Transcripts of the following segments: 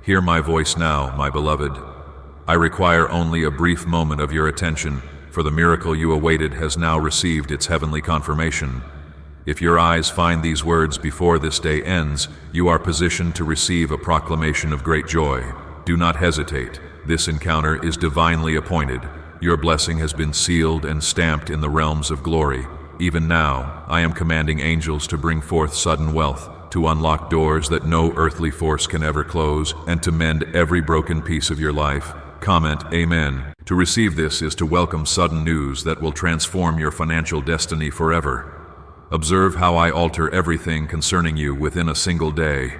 Hear my voice now, my beloved. I require only a brief moment of your attention, for the miracle you awaited has now received its heavenly confirmation. If your eyes find these words before this day ends, you are positioned to receive a proclamation of great joy. Do not hesitate. This encounter is divinely appointed. Your blessing has been sealed and stamped in the realms of glory. Even now, I am commanding angels to bring forth sudden wealth, to unlock doors that no earthly force can ever close, and to mend every broken piece of your life. Comment, Amen. To receive this is to welcome sudden news that will transform your financial destiny forever. Observe how I alter everything concerning you within a single day.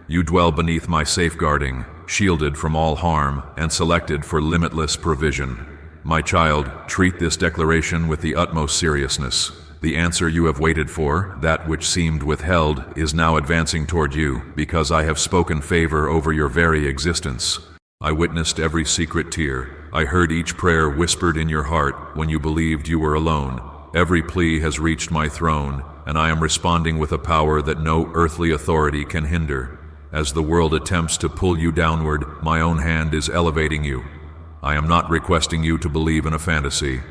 You dwell beneath my safeguarding, shielded from all harm, and selected for limitless provision. My child, treat this declaration with the utmost seriousness. The answer you have waited for, that which seemed withheld, is now advancing toward you, because I have spoken favor over your very existence. I witnessed every secret tear. I heard each prayer whispered in your heart when you believed you were alone. Every plea has reached my throne, and I am responding with a power that no earthly authority can hinder. As the world attempts to pull you downward, my own hand is elevating you. I am not requesting you to believe in a fantasy.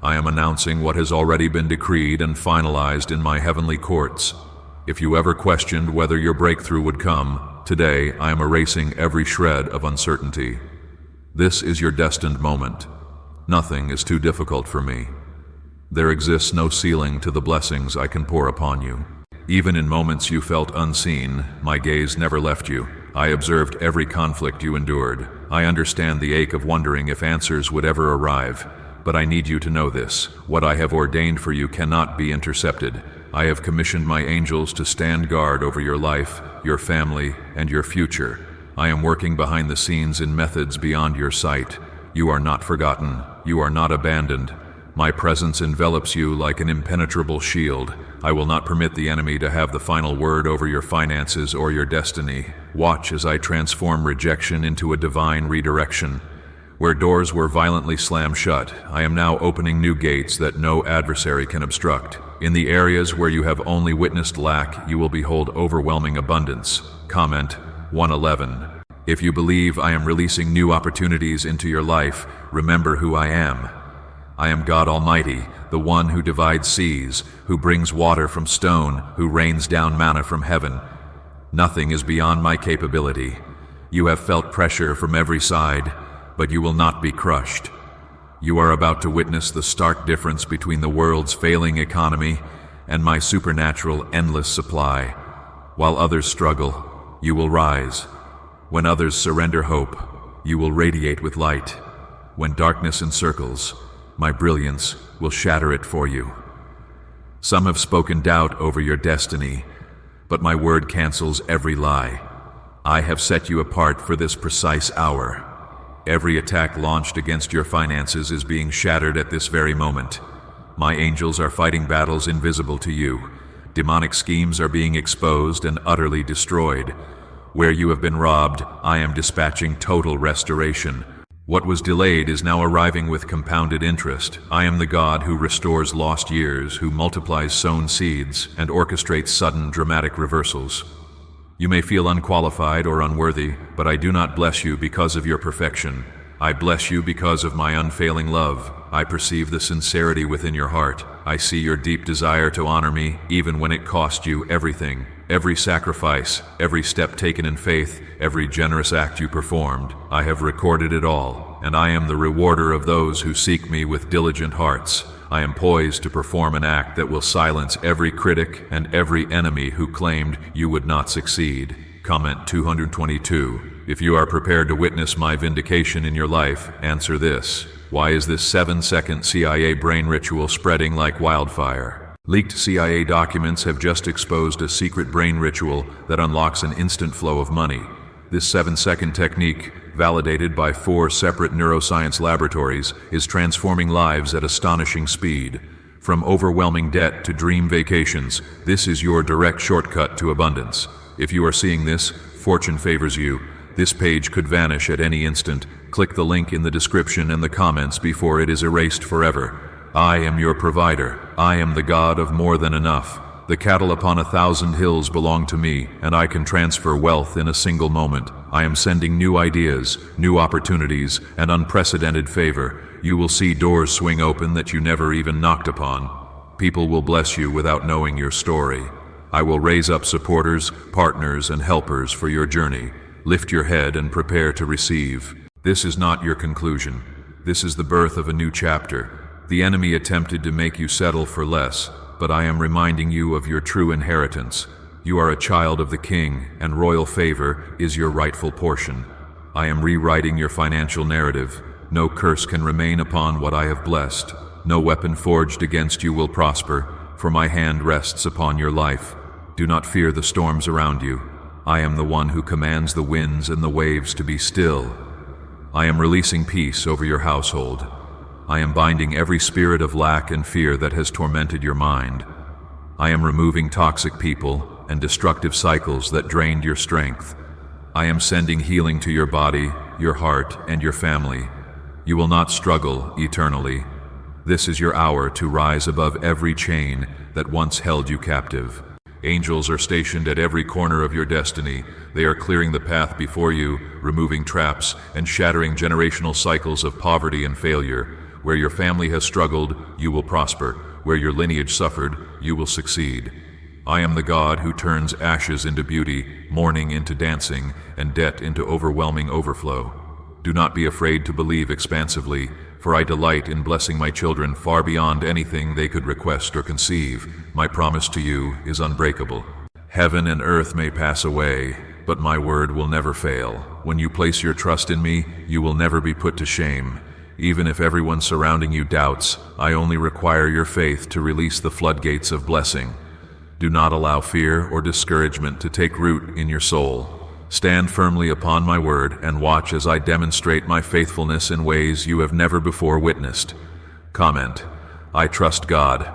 I am announcing what has already been decreed and finalized in my heavenly courts. If you ever questioned whether your breakthrough would come, today I am erasing every shred of uncertainty. This is your destined moment. Nothing is too difficult for me. There exists no ceiling to the blessings I can pour upon you. Even in moments you felt unseen, my gaze never left you. I observed every conflict you endured. I understand the ache of wondering if answers would ever arrive. But I need you to know this. What I have ordained for you cannot be intercepted. I have commissioned my angels to stand guard over your life, your family, and your future. I am working behind the scenes in methods beyond your sight. You are not forgotten. You are not abandoned. My presence envelops you like an impenetrable shield. I will not permit the enemy to have the final word over your finances or your destiny. Watch as I transform rejection into a divine redirection. Where doors were violently slammed shut, I am now opening new gates that no adversary can obstruct. In the areas where you have only witnessed lack, you will behold overwhelming abundance. Comment 111. If you believe I am releasing new opportunities into your life, remember who I am. I am God Almighty, the one who divides seas, who brings water from stone, who rains down manna from heaven. Nothing is beyond my capability. You have felt pressure from every side, but you will not be crushed. You are about to witness the stark difference between the world's failing economy and my supernatural endless supply. While others struggle, you will rise. When others surrender hope, you will radiate with light. When darkness encircles, my brilliance will shatter it for you. Some have spoken doubt over your destiny, but my word cancels every lie. I have set you apart for this precise hour. Every attack launched against your finances is being shattered at this very moment. My angels are fighting battles invisible to you. Demonic schemes are being exposed and utterly destroyed. Where you have been robbed, I am dispatching total restoration. What was delayed is now arriving with compounded interest. I am the God who restores lost years, who multiplies sown seeds, and orchestrates sudden dramatic reversals. You may feel unqualified or unworthy, but I do not bless you because of your perfection. I bless you because of my unfailing love. I perceive the sincerity within your heart. I see your deep desire to honor me, even when it cost you everything. Every sacrifice, every step taken in faith, every generous act you performed, I have recorded it all, and I am the rewarder of those who seek me with diligent hearts. I am poised to perform an act that will silence every critic and every enemy who claimed you would not succeed. Comment 222. If you are prepared to witness my vindication in your life, answer this. Why is this 7-second CIA brain ritual spreading like wildfire? Leaked CIA documents have just exposed a secret brain ritual that unlocks an instant flow of money. This 7-second technique, validated by 4 separate neuroscience laboratories, is transforming lives at astonishing speed. From overwhelming debt to dream vacations, this is your direct shortcut to abundance. If you are seeing this, fortune favors you. This page could vanish at any instant. Click the link in the description and the comments before it is erased forever. I am your provider. I am the God of more than enough. The cattle upon 1,000 hills belong to me, and I can transfer wealth in a single moment. I am sending new ideas, new opportunities, and unprecedented favor. You will see doors swing open that you never even knocked upon. People will bless you without knowing your story. I will raise up supporters, partners, and helpers for your journey. Lift your head and prepare to receive. This is not your conclusion. This is the birth of a new chapter. The enemy attempted to make you settle for less, but I am reminding you of your true inheritance. You are a child of the King, and royal favor is your rightful portion. I am rewriting your financial narrative. No curse can remain upon what I have blessed. No weapon forged against you will prosper, for my hand rests upon your life. Do not fear the storms around you. I am the one who commands the winds and the waves to be still. I am releasing peace over your household. I am binding every spirit of lack and fear that has tormented your mind. I am removing toxic people and destructive cycles that drained your strength. I am sending healing to your body, your heart, and your family. You will not struggle eternally. This is your hour to rise above every chain that once held you captive. Angels are stationed at every corner of your destiny. They are clearing the path before you, removing traps, and shattering generational cycles of poverty and failure. Where your family has struggled, you will prosper. Where your lineage suffered, you will succeed. I am the God who turns ashes into beauty, mourning into dancing, and debt into overwhelming overflow. Do not be afraid to believe expansively, for I delight in blessing my children far beyond anything they could request or conceive. My promise to you is unbreakable. Heaven and earth may pass away, but my word will never fail. When you place your trust in me, you will never be put to shame. Even if everyone surrounding you doubts, I only require your faith to release the floodgates of blessing. Do not allow fear or discouragement to take root in your soul. Stand firmly upon my word and watch as I demonstrate my faithfulness in ways you have never before witnessed. Comment: I trust God.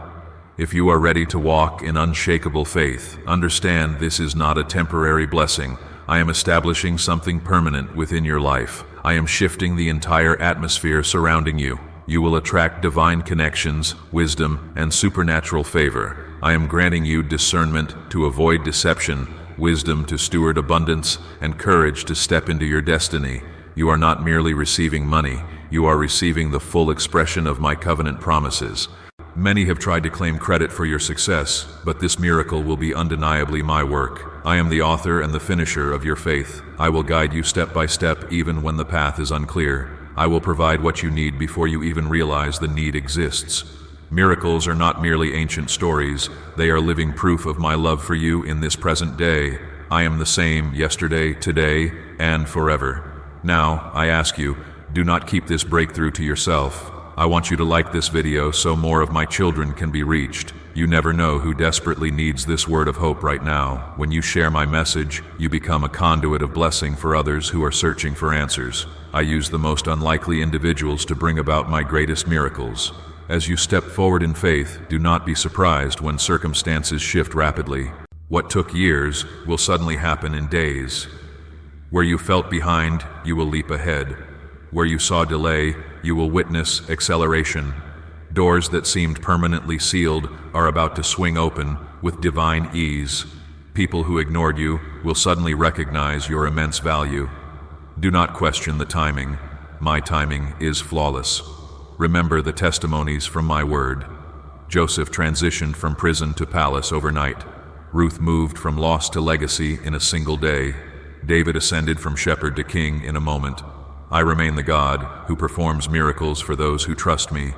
If you are ready to walk in unshakable faith, understand this is not a temporary blessing. I am establishing something permanent within your life. I am shifting the entire atmosphere surrounding you. You will attract divine connections, wisdom, and supernatural favor. I am granting you discernment to avoid deception, wisdom to steward abundance, and courage to step into your destiny. You are not merely receiving money, you are receiving the full expression of my covenant promises. Many have tried to claim credit for your success, but this miracle will be undeniably my work. I am the author and the finisher of your faith. I will guide you step by step even when the path is unclear. I will provide what you need before you even realize the need exists. Miracles are not merely ancient stories, they are living proof of my love for you in this present day. I am the same yesterday, today, and forever. Now, I ask you, do not keep this breakthrough to yourself. I want you to like this video so more of my children can be reached. You never know who desperately needs this word of hope right now. When you share my message, you become a conduit of blessing for others who are searching for answers. I use the most unlikely individuals to bring about my greatest miracles. As you step forward in faith, do not be surprised when circumstances shift rapidly. What took years will suddenly happen in days. Where you felt behind, you will leap ahead. Where you saw delay, you will witness acceleration. Doors that seemed permanently sealed are about to swing open with divine ease. People who ignored you will suddenly recognize your immense value. Do not question the timing. My timing is flawless. Remember the testimonies from my word. Joseph transitioned from prison to palace overnight. Ruth moved from loss to legacy in a single day. David ascended from shepherd to king in a moment. I remain the God who performs miracles for those who trust me.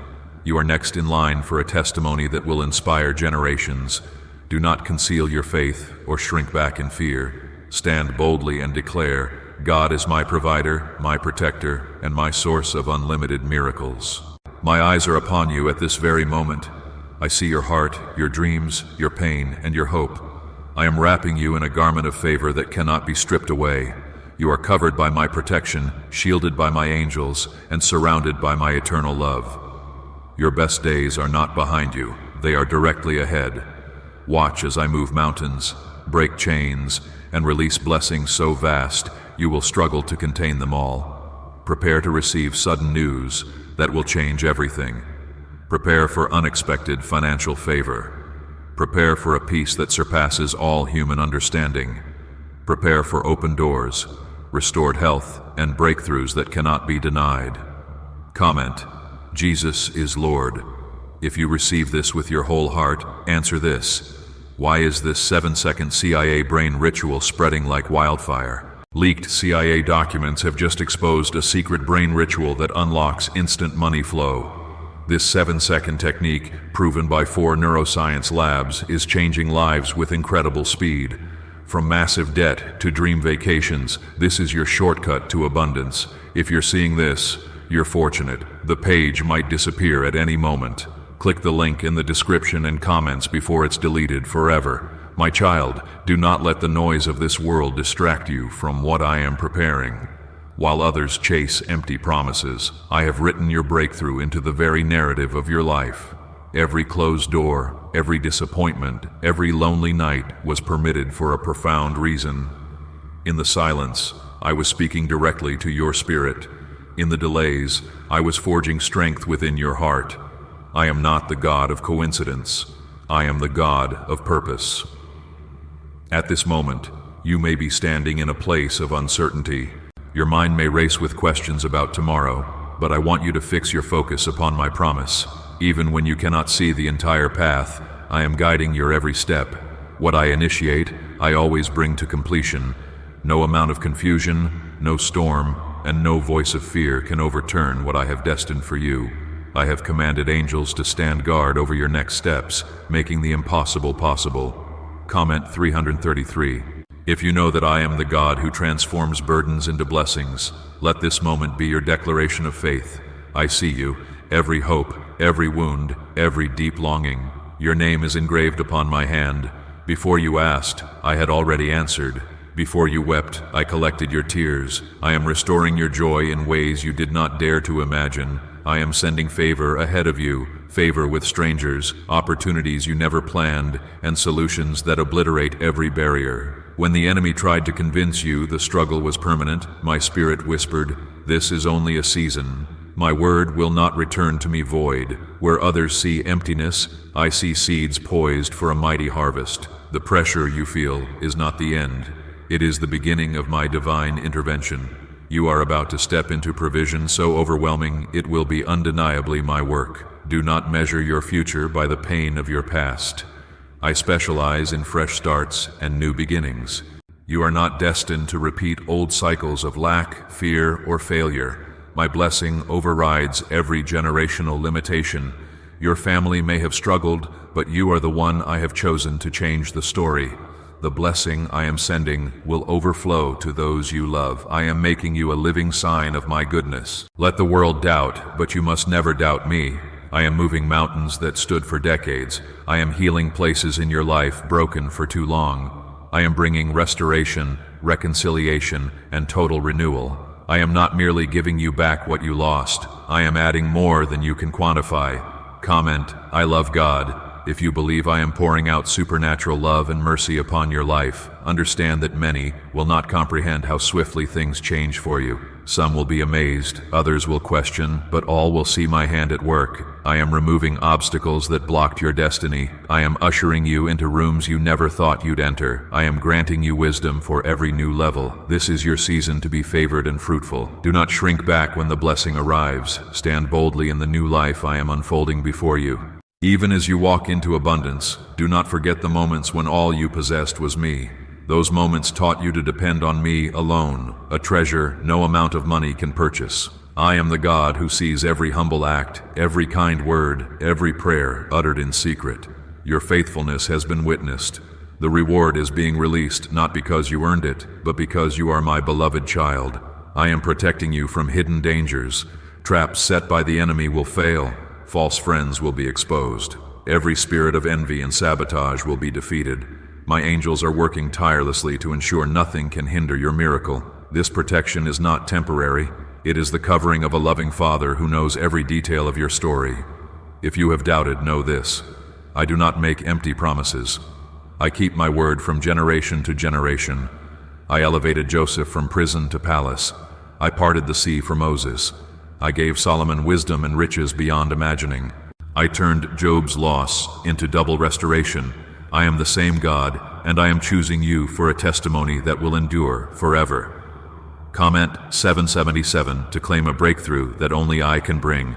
You are next in line for a testimony that will inspire generations. Do not conceal your faith or shrink back in fear. Stand boldly and declare, God is my provider, my protector, and my source of unlimited miracles. My eyes are upon you at this very moment. I see your heart, your dreams, your pain, and your hope. I am wrapping you in a garment of favor that cannot be stripped away. You are covered by my protection, shielded by my angels, and surrounded by my eternal love. Your best days are not behind you, they are directly ahead. Watch as I move mountains, break chains, and release blessings so vast you will struggle to contain them all. Prepare to receive sudden news that will change everything. Prepare for unexpected financial favor. Prepare for a peace that surpasses all human understanding. Prepare for open doors, restored health, and breakthroughs that cannot be denied. Comment: Jesus is Lord. If you receive this with your whole heart, answer this: why is this 7-second CIA brain ritual spreading like wildfire? Leaked CIA documents have just exposed a secret brain ritual that unlocks instant money flow. This 7-second technique, proven by 4 neuroscience labs, is changing lives with incredible speed. From massive debt to dream vacations, this is your shortcut to abundance. If you're seeing this, you're fortunate. The page might disappear at any moment. Click the link in the description and comments before it's deleted forever. My child, do not let the noise of this world distract you from what I am preparing. While others chase empty promises, I have written your breakthrough into the very narrative of your life. Every closed door, every disappointment, every lonely night was permitted for a profound reason. In the silence, I was speaking directly to your spirit. In the delays, I was forging strength within your heart. I am not the God of coincidence. I am the God of purpose. At this moment, you may be standing in a place of uncertainty. Your mind may race with questions about tomorrow, but I want you to fix your focus upon my promise. Even when you cannot see the entire path, I am guiding your every step. What I initiate, I always bring to completion. No amount of confusion, no storm, and no voice of fear can overturn what I have destined for you. I have commanded angels to stand guard over your next steps, making the impossible possible. Comment 333. If you know that I am the God who transforms burdens into blessings, let this moment be your declaration of faith. I see you, every hope, every wound, every deep longing. Your name is engraved upon my hand. Before you asked, I had already answered. Before you wept, I collected your tears. I am restoring your joy in ways you did not dare to imagine. I am sending favor ahead of you, favor with strangers, opportunities you never planned, and solutions that obliterate every barrier. When the enemy tried to convince you the struggle was permanent, my spirit whispered, "This is only a season." My word will not return to me void. Where others see emptiness, I see seeds poised for a mighty harvest. The pressure you feel is not the end. It is the beginning of my divine intervention. You are about to step into provision so overwhelming it will be undeniably my work. Do not measure your future by the pain of your past. I specialize in fresh starts and new beginnings. You are not destined to repeat old cycles of lack, fear, or failure. My blessing overrides every generational limitation. Your family may have struggled, but you are the one I have chosen to change the story. The blessing I am sending will overflow to those you love. I am making you a living sign of my goodness. Let the world doubt, but you must never doubt me. I am moving mountains that stood for decades. I am healing places in your life broken for too long. I am bringing restoration, reconciliation, and total renewal. I am not merely giving you back what you lost. I am adding more than you can quantify. Comment: I love God. If you believe I am pouring out supernatural love and mercy upon your life, understand that many will not comprehend how swiftly things change for you. Some will be amazed, others will question, but all will see my hand at work. I am removing obstacles that blocked your destiny. I am ushering you into rooms you never thought you'd enter. I am granting you wisdom for every new level. This is your season to be favored and fruitful. Do not shrink back when the blessing arrives. Stand boldly in the new life I am unfolding before you. Even as you walk into abundance, do not forget the moments when all you possessed was me. Those moments taught you to depend on me alone, a treasure no amount of money can purchase. I am the God who sees every humble act, every kind word, every prayer uttered in secret. Your faithfulness has been witnessed. The reward is being released not because you earned it, but because you are my beloved child. I am protecting you from hidden dangers. Traps set by the enemy will fail. False friends will be exposed. Every spirit of envy and sabotage will be defeated. My angels are working tirelessly to ensure nothing can hinder your miracle. This protection is not temporary. It is the covering of a loving Father who knows every detail of your story. If you have doubted, know this: I do not make empty promises. I keep my word from generation to generation. I elevated Joseph from prison to palace. I parted the sea for Moses. I gave Solomon wisdom and riches beyond imagining. I turned Job's loss into double restoration. I am the same God, and I am choosing you for a testimony that will endure forever. Comment 777 to claim a breakthrough that only I can bring.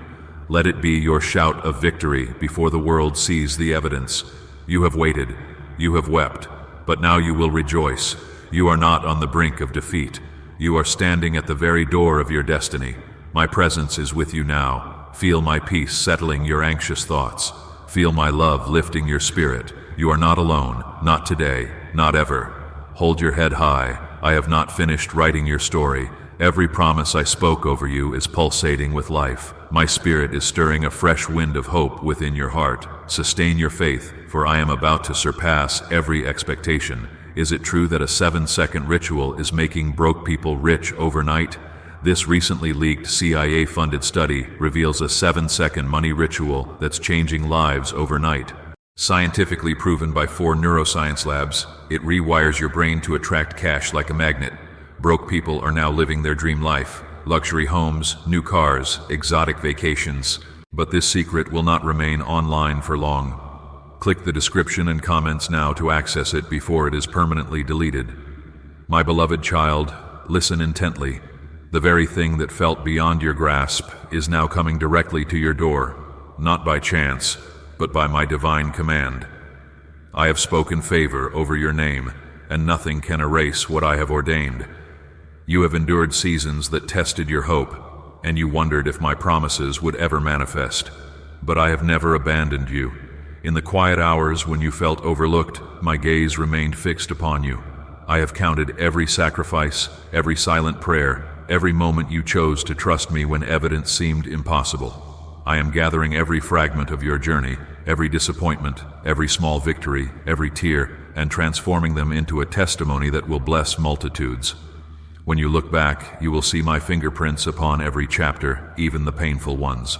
Let it be your shout of victory before the world sees the evidence. You have waited, you have wept, but now you will rejoice. You are not on the brink of defeat. You are standing at the very door of your destiny. My presence is with you now. Feel my peace settling your anxious thoughts. Feel my love lifting your spirit. You are not alone, not today, not ever. Hold your head high. I have not finished writing your story. Every promise I spoke over you is pulsating with life. My spirit is stirring a fresh wind of hope within your heart. Sustain your faith, for I am about to surpass every expectation. Is it true that a 7-second ritual is making broke people rich overnight? This recently leaked CIA-funded study reveals a 7-second money ritual that's changing lives overnight. Scientifically proven by 4 neuroscience labs, it rewires your brain to attract cash like a magnet. Broke people are now living their dream life. Luxury homes, new cars, exotic vacations. But this secret will not remain online for long. Click the description and comments now to access it before it is permanently deleted. My beloved child, listen intently. The very thing that felt beyond your grasp is now coming directly to your door, not by chance, but by my divine command. I have spoken favor over your name, and nothing can erase what I have ordained. You have endured seasons that tested your hope, and you wondered if my promises would ever manifest. But I have never abandoned you. In the quiet hours when you felt overlooked, my gaze remained fixed upon you. I have counted every sacrifice, every silent prayer, every moment you chose to trust me when evidence seemed impossible. I am gathering every fragment of your journey, every disappointment, every small victory, every tear, and transforming them into a testimony that will bless multitudes. When you look back, you will see my fingerprints upon every chapter, even the painful ones.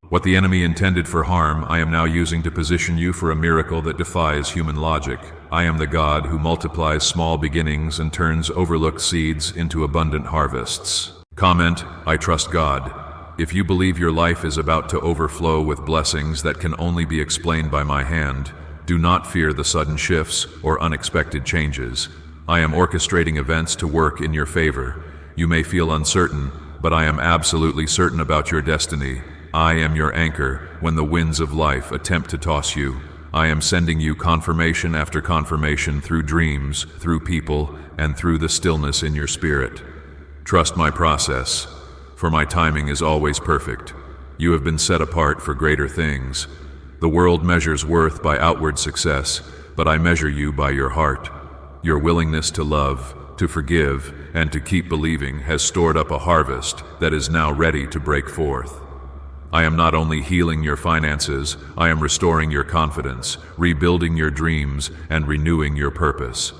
What the enemy intended for harm, I am now using to position you for a miracle that defies human logic. I am the God who multiplies small beginnings and turns overlooked seeds into abundant harvests. Comment, I trust God. If you believe your life is about to overflow with blessings that can only be explained by my hand, do not fear the sudden shifts or unexpected changes. I am orchestrating events to work in your favor. You may feel uncertain, but I am absolutely certain about your destiny. I am your anchor when the winds of life attempt to toss you. I am sending you confirmation after confirmation through dreams, through people, and through the stillness in your spirit. Trust my process, for my timing is always perfect. You have been set apart for greater things. The world measures worth by outward success, but I measure you by your heart. Your willingness to love, to forgive, and to keep believing has stored up a harvest that is now ready to break forth. I am not only healing your finances, I am restoring your confidence, rebuilding your dreams, and renewing your purpose.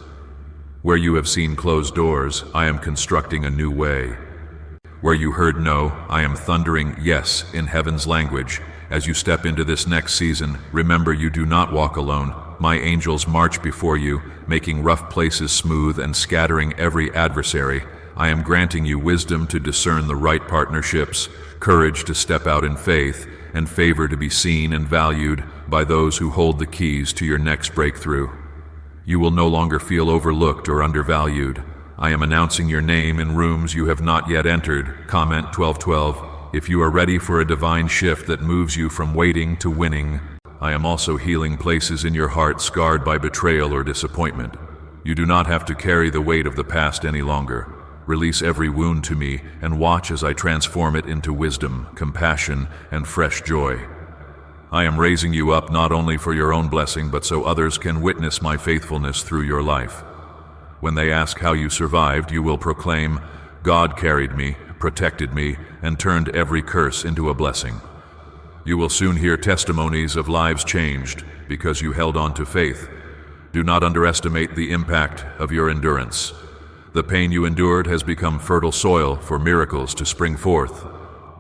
Where you have seen closed doors, I am constructing a new way. Where you heard no, I am thundering yes in heaven's language. As you step into this next season, remember you do not walk alone. My angels march before you, making rough places smooth and scattering every adversary. I am granting you wisdom to discern the right partnerships, courage to step out in faith, and favor to be seen and valued by those who hold the keys to your next breakthrough. You will no longer feel overlooked or undervalued. I am announcing your name in rooms you have not yet entered. Comment 1212. If you are ready for a divine shift that moves you from waiting to winning, I am also healing places in your heart scarred by betrayal or disappointment. You do not have to carry the weight of the past any longer. Release every wound to me and watch as I transform it into wisdom, compassion, and fresh joy. I am raising you up not only for your own blessing, but so others can witness my faithfulness through your life. When they ask how you survived, you will proclaim, God carried me, protected me, and turned every curse into a blessing. You will soon hear testimonies of lives changed because you held on to faith. Do not underestimate the impact of your endurance. The pain you endured has become fertile soil for miracles to spring forth.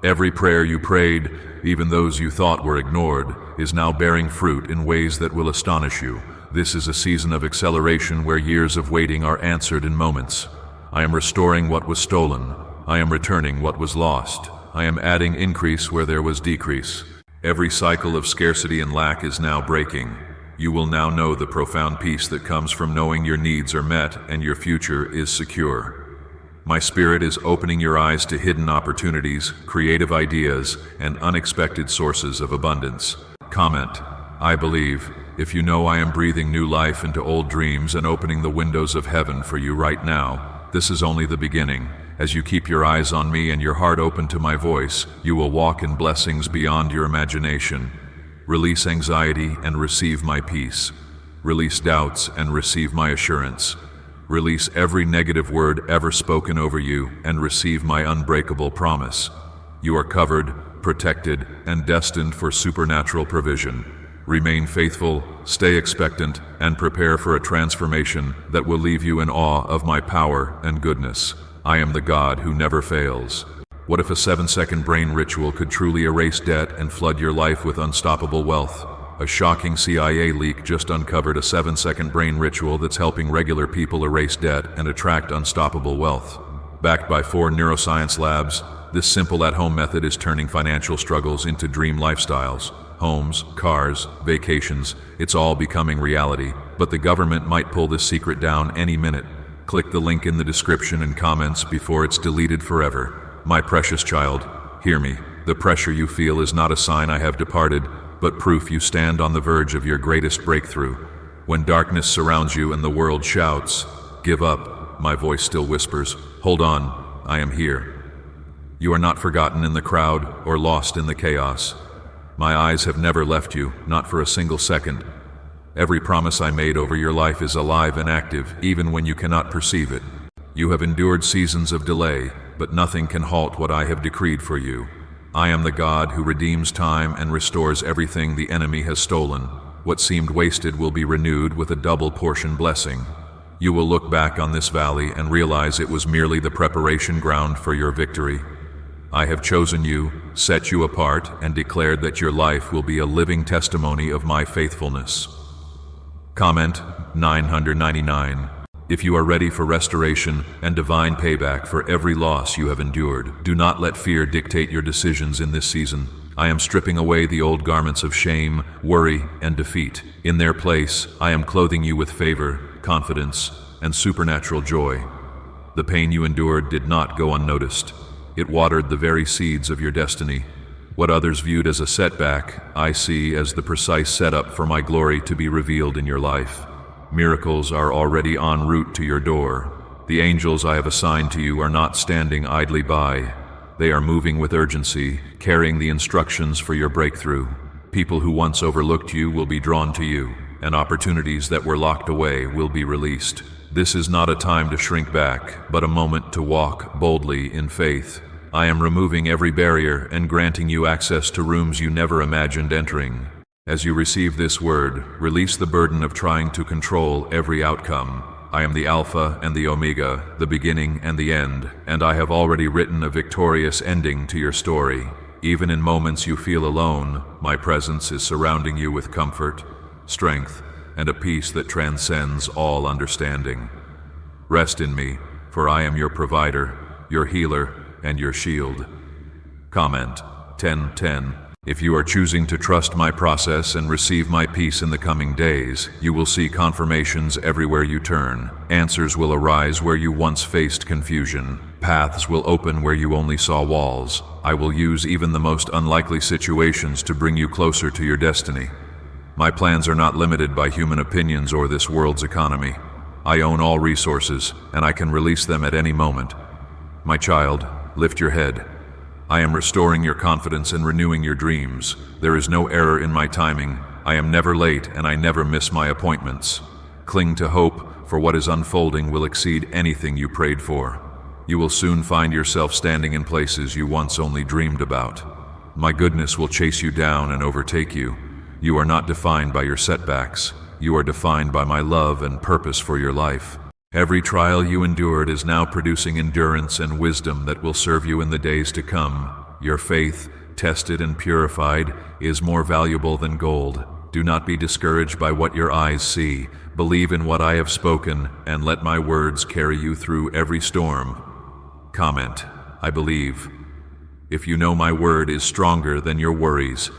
Every prayer you prayed, even those you thought were ignored, is now bearing fruit in ways that will astonish you. This is a season of acceleration where years of waiting are answered in moments. I am restoring what was stolen. I am returning what was lost. I am adding increase where there was decrease. Every cycle of scarcity and lack is now breaking. You will now know the profound peace that comes from knowing your needs are met and your future is secure. My spirit is opening your eyes to hidden opportunities, creative ideas, and unexpected sources of abundance. Comment: I believe. If you know I am breathing new life into old dreams and opening the windows of heaven for you right now, this is only the beginning. As you keep your eyes on me and your heart open to my voice, you will walk in blessings beyond your imagination. Release anxiety and receive my peace. Release doubts and receive my assurance. Release every negative word ever spoken over you and receive my unbreakable promise. You are covered, protected, and destined for supernatural provision. Remain faithful, stay expectant, and prepare for a transformation that will leave you in awe of my power and goodness. I am the God who never fails. What if a 7-second brain ritual could truly erase debt and flood your life with unstoppable wealth? A shocking CIA leak just uncovered a 7-second brain ritual that's helping regular people erase debt and attract unstoppable wealth. Backed by 4 neuroscience labs, this simple at-home method is turning financial struggles into dream lifestyles. Homes, cars, vacations, it's all becoming reality, but the government might pull this secret down any minute. Click the link in the description and comments before it's deleted forever. My precious child, hear me. The pressure you feel is not a sign I have departed, but proof you stand on the verge of your greatest breakthrough. When darkness surrounds you and the world shouts, "Give up," my voice still whispers, "Hold on, I am here." You are not forgotten in the crowd or lost in the chaos. My eyes have never left you, not for a single second. Every promise I made over your life is alive and active, even when you cannot perceive it. You have endured seasons of delay, but nothing can halt what I have decreed for you. I am the God who redeems time and restores everything the enemy has stolen. What seemed wasted will be renewed with a double portion blessing. You will look back on this valley and realize it was merely the preparation ground for your victory. I have chosen you, set you apart, and declared that your life will be a living testimony of my faithfulness. Comment 999. If you are ready for restoration and divine payback for every loss you have endured, do not let fear dictate your decisions in this season. I am stripping away the old garments of shame, worry, and defeat. In their place, I am clothing you with favor, confidence, and supernatural joy. The pain you endured did not go unnoticed. It watered the very seeds of your destiny. What others viewed as a setback, I see as the precise setup for my glory to be revealed in your life. Miracles are already en route to your door. The angels I have assigned to you are not standing idly by. They are moving with urgency, carrying the instructions for your breakthrough. People who once overlooked you will be drawn to you, and opportunities that were locked away will be released. This is not a time to shrink back, but a moment to walk boldly in faith. I am removing every barrier and granting you access to rooms you never imagined entering. As you receive this word, release the burden of trying to control every outcome. I am the Alpha and the Omega, the beginning and the end, and I have already written a victorious ending to your story. Even in moments you feel alone, my presence is surrounding you with comfort, strength, and a peace that transcends all understanding. Rest in me, for I am your provider, your healer, and your shield. Comment 10:10. If you are choosing to trust my process and receive my peace in the coming days, you will see confirmations everywhere you turn. Answers will arise where you once faced confusion. Paths will open where you only saw walls. I will use even the most unlikely situations to bring you closer to your destiny. My plans are not limited by human opinions or this world's economy. I own all resources, and I can release them at any moment. My child, lift your head. I am restoring your confidence and renewing your dreams. There is no error in my timing. I am never late, and I never miss my appointments. Cling to hope, for what is unfolding will exceed anything you prayed for. You will soon find yourself standing in places you once only dreamed about. My goodness will chase you down and overtake you. You are not defined by your setbacks. You are defined by my love and purpose for your life. Every trial you endured is now producing endurance and wisdom that will serve you in the days to come. Your faith, tested and purified, is more valuable than gold. Do not be discouraged by what your eyes see. Believe in what I have spoken, and let my words carry you through every storm. Comment, I believe. If you know my word is stronger than your worries,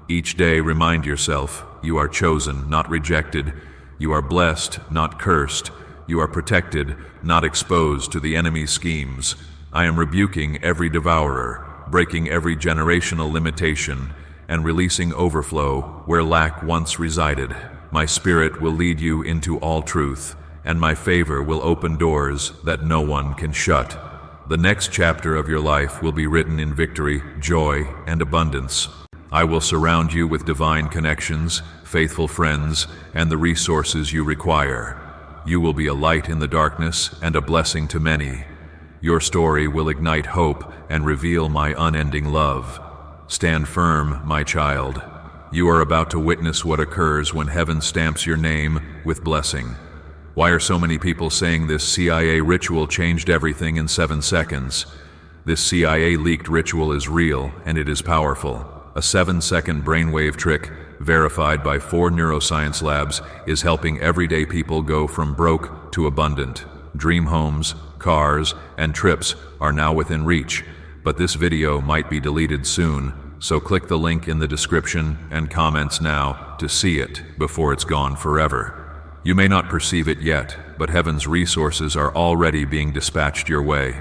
each day remind yourself, You are chosen, not rejected. You are blessed, not cursed. You are protected, not exposed to the enemy's schemes. I am rebuking every devourer, breaking every generational limitation, and releasing overflow where lack once resided. My Spirit will lead you into all truth, and my favor will open doors that no one can shut. The next chapter of your life will be written in victory, joy, and abundance. I will surround you with divine connections, faithful friends, and the resources you require. You will be a light in the darkness and a blessing to many. Your story will ignite hope and reveal my unending love. Stand firm, my child. You are about to witness what occurs when heaven stamps your name with blessing. Why are so many people saying this CIA ritual changed everything in 7 seconds? This CIA leaked ritual is real, and it is powerful. A 7-second brainwave trick, verified by 4 neuroscience labs, is helping everyday people go from broke to abundant. Dream homes, cars, and trips are now within reach, but this video might be deleted soon, so click the link in the description and comments now to see it before it's gone forever. You may not perceive it yet, but heaven's resources are already being dispatched your way.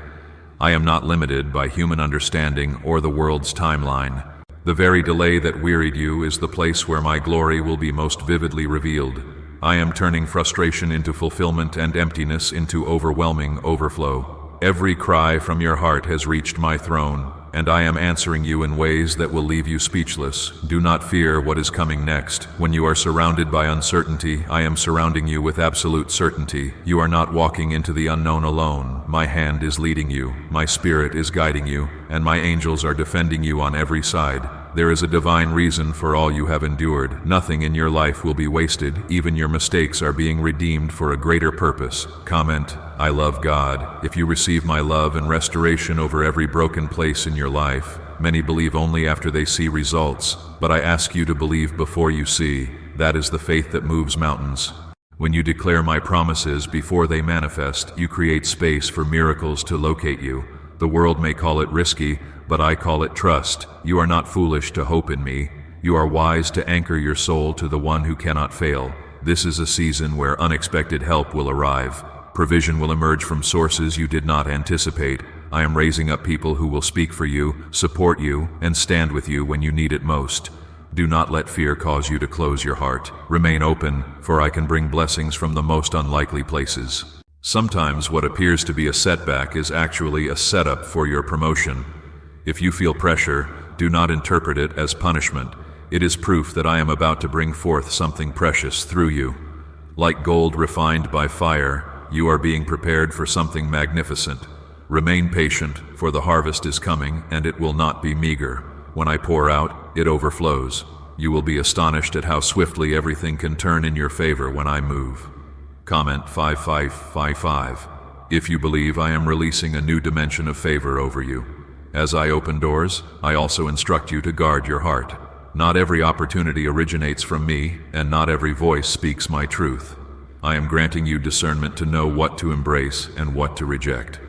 I am not limited by human understanding or the world's timeline. The very delay that wearied you is the place where my glory will be most vividly revealed. I am turning frustration into fulfillment and emptiness into overwhelming overflow. Every cry from your heart has reached my throne, and I am answering you in ways that will leave you speechless. Do not fear what is coming next. When you are surrounded by uncertainty, I am surrounding you with absolute certainty. You are not walking into the unknown alone. My hand is leading you, my Spirit is guiding you, and my angels are defending you on every side. There is a divine reason for all you have endured. Nothing in your life will be wasted. Even your mistakes are being redeemed for a greater purpose. Comment, I love God. If you receive my love and restoration over every broken place in your life, many believe only after they see results, but I ask you to believe before you see. That is the faith that moves mountains. When you declare my promises before they manifest, you create space for miracles to locate you. The world may call it risky, but I call it trust. You are not foolish to hope in me. You are wise to anchor your soul to the one who cannot fail. This is a season where unexpected help will arrive. Provision will emerge from sources you did not anticipate. I am raising up people who will speak for you, support you, and stand with you when you need it most. Do not let fear cause you to close your heart. Remain open, for I can bring blessings from the most unlikely places. Sometimes what appears to be a setback is actually a setup for your promotion. If you feel pressure, do not interpret it as punishment. It is proof that I am about to bring forth something precious through you. Like gold refined by fire, you are being prepared for something magnificent. Remain patient, for the harvest is coming, and it will not be meager. When I pour out, it overflows. You will be astonished at how swiftly everything can turn in your favor when I move. Comment 5555. If you believe, I am releasing a new dimension of favor over you. As I open doors, I also instruct you to guard your heart. Not every opportunity originates from me, and not every voice speaks my truth. I am granting you discernment to know what to embrace and what to reject.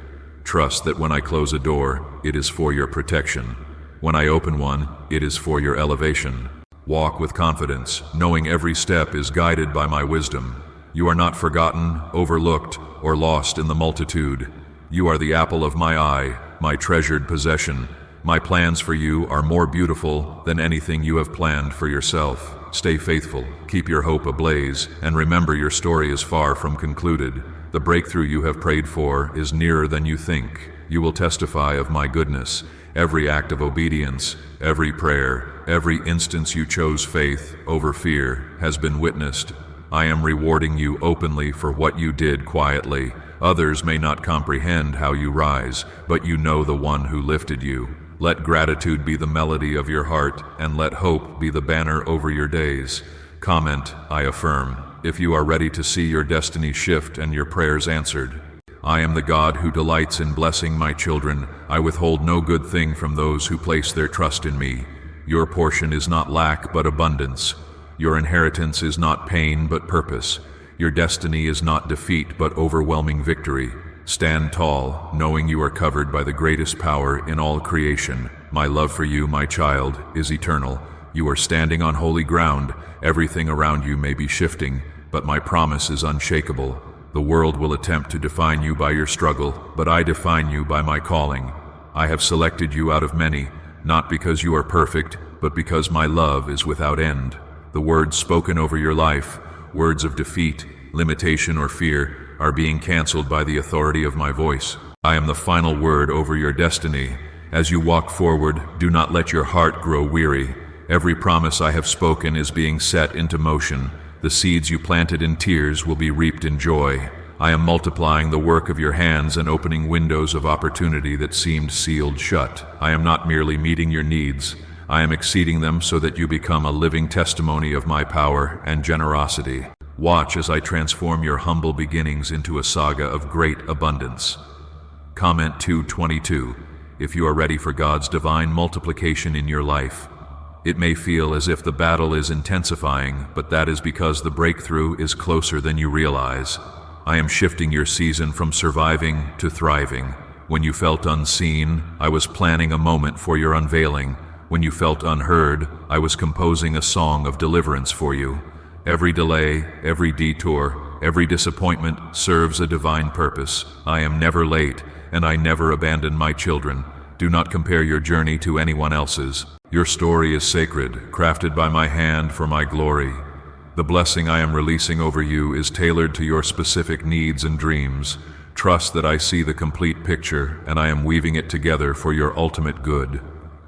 Trust that when I close a door, it is for your protection. When I open one, it is for your elevation. Walk with confidence, knowing every step is guided by my wisdom. You are not forgotten, overlooked, or lost in the multitude. You are the apple of my eye, my treasured possession. My plans for you are more beautiful than anything you have planned for yourself. Stay faithful, keep your hope ablaze, and remember your story is far from concluded. The breakthrough you have prayed for is nearer than you think. You will testify of my goodness. Every act of obedience, every prayer, every instance you chose faith over fear has been witnessed. I am rewarding you openly for what you did quietly. Others may not comprehend how you rise, but you know the one who lifted you. Let gratitude be the melody of your heart, and let hope be the banner over your days. Comment, I affirm, if you are ready to see your destiny shift and your prayers answered. I am the God who delights in blessing my children. I withhold no good thing from those who place their trust in me. Your portion is not lack, but abundance. Your inheritance is not pain, but purpose. Your destiny is not defeat, but overwhelming victory. Stand tall, knowing you are covered by the greatest power in all creation. My love for you, my child, is eternal. You are standing on holy ground. Everything around you may be shifting, but my promise is unshakable. The world will attempt to define you by your struggle, but I define you by my calling. I have selected you out of many, not because you are perfect, but because my love is without end. The words spoken over your life, words of defeat, limitation, or fear, are being canceled by the authority of my voice. I am the final word over your destiny. As you walk forward, do not let your heart grow weary. Every promise I have spoken is being set into motion. The seeds you planted in tears will be reaped in joy. I am multiplying the work of your hands and opening windows of opportunity that seemed sealed shut. I am not merely meeting your needs. I am exceeding them so that you become a living testimony of my power and generosity. Watch as I transform your humble beginnings into a saga of great abundance. Comment 222. If you are ready for God's divine multiplication in your life. It may feel as if the battle is intensifying, but that is because the breakthrough is closer than you realize. I am shifting your season from surviving to thriving. When you felt unseen, I was planning a moment for your unveiling. When you felt unheard, I was composing a song of deliverance for you. Every delay, every detour, every disappointment serves a divine purpose. I am never late, and I never abandon my children. Do not compare your journey to anyone else's. Your story is sacred, crafted by my hand for my glory. The blessing I am releasing over you is tailored to your specific needs and dreams. Trust that I see the complete picture, and I am weaving it together for your ultimate good.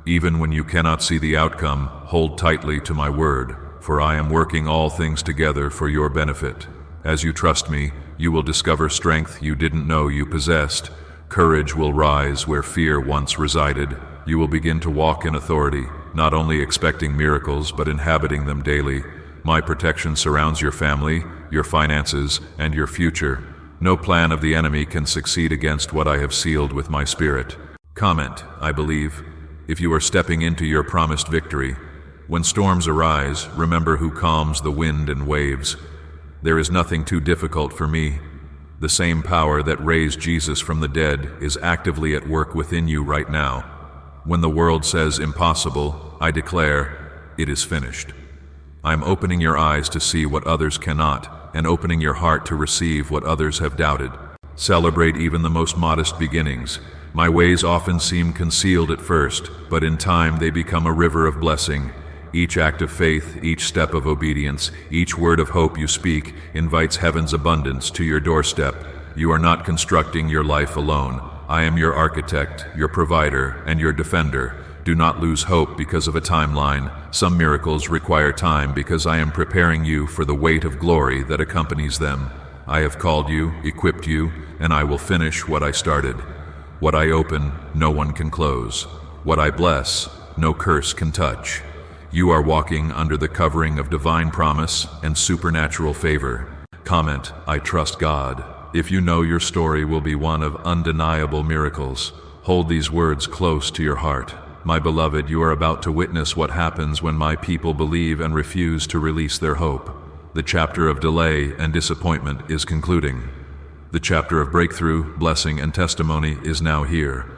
Even when you cannot see the outcome, hold tightly to my word, for I am working all things together for your benefit. As you trust me, you will discover strength you didn't know you possessed. Courage will rise where fear once resided. You will begin to walk in authority, not only expecting miracles, but inhabiting them daily. My protection surrounds your family, your finances, and your future. No plan of the enemy can succeed against what I have sealed with my spirit. Comment, I believe. If you are stepping into your promised victory, when storms arise, remember who calms the wind and waves. There is nothing too difficult for me. The same power that raised Jesus from the dead is actively at work within you right now. When the world says impossible, I declare, it is finished. I am opening your eyes to see what others cannot, and opening your heart to receive what others have doubted. Celebrate even the most modest beginnings. My ways often seem concealed at first, but in time they become a river of blessing. Each act of faith, each step of obedience, each word of hope you speak invites heaven's abundance to your doorstep. You are not constructing your life alone. I am your architect, your provider, and your defender. Do not lose hope because of a timeline. Some miracles require time because I am preparing you for the weight of glory that accompanies them. I have called you, equipped you, and I will finish what I started. What I open, no one can close. What I bless, no curse can touch. You are walking under the covering of divine promise and supernatural favor. Comment, I trust God. If you know your story will be one of undeniable miracles, hold these words close to your heart. My beloved, you are about to witness what happens when my people believe and refuse to release their hope. The chapter of delay and disappointment is concluding. The chapter of breakthrough, blessing, and testimony is now here.